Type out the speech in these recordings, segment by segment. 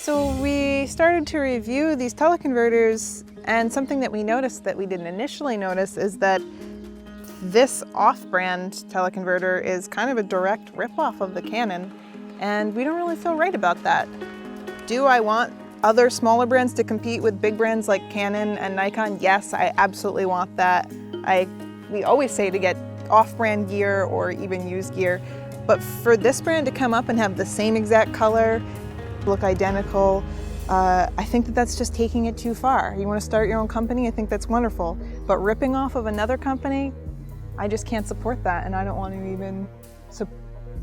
So we started to review these teleconverters, and something that we noticed that we didn't initially notice is that this off-brand teleconverter is kind of a direct ripoff of the Canon, and we don't really feel right about that. Do I want other smaller brands to compete with big brands like Canon and Nikon? Yes, I absolutely want that. We always say to get off-brand gear or even used gear, but for this brand to come up and have the same exact color, look identical, I think that that's just taking it too far. You want to start your own company, I think that's wonderful, but ripping off of another company, I just can't support that, and I don't want to even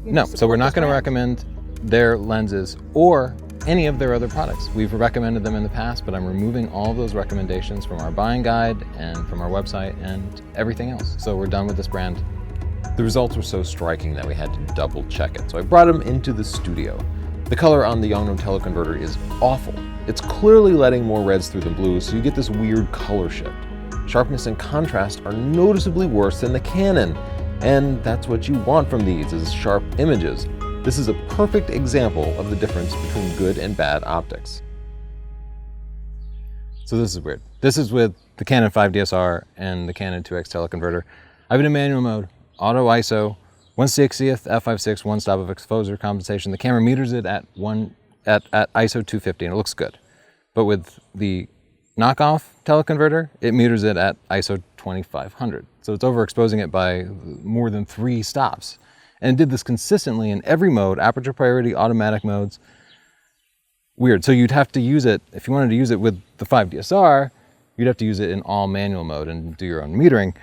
No, so we're not going to recommend their lenses or any of their other products. We've recommended them in the past, but I'm removing all those recommendations from our buying guide and from our website and everything else. So we're done with this brand. The results were so striking that we had to double check it. So I brought them into the studio. The color on the Yongnuo teleconverter is awful. It's clearly letting more reds through than blues, so you get this weird color shift. Sharpness and contrast are noticeably worse than the Canon, and that's what you want from these, is sharp images. This is a perfect example of the difference between good and bad optics. So this is weird. This is with the Canon 5DSR and the Canon 2X teleconverter. I have it in manual mode, auto ISO, 1/60th f/5.6 one stop of exposure compensation. The camera meters it at ISO 250 and it looks good. But with the knockoff teleconverter, it meters it at ISO 2500. So it's overexposing it by more than 3 stops. And it did this consistently in every mode, aperture priority, automatic modes. Weird. So you'd have to use it, if you wanted to use it with the 5DSR, you'd have to use it in all manual mode and do your own metering.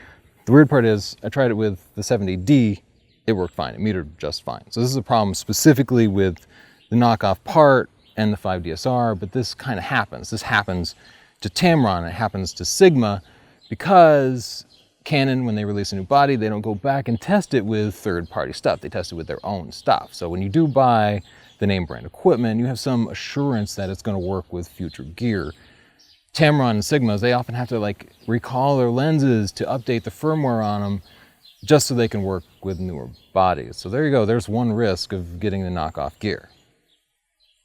The weird part is, I tried it with the 70D, it worked fine, it metered just fine. So this is a problem specifically with the knockoff part and the 5DSR, but this kind of happens. This happens to Tamron, it happens to Sigma, because Canon, when they release a new body, they don't go back and test it with third-party stuff. They test it with their own stuff. So when you do buy the name brand equipment, you have some assurance that it's going to work with future gear. Tamron and Sigmas, they often have to recall their lenses to update the firmware on them just so they can work with newer bodies. So there you go, there's one risk of getting the knockoff gear.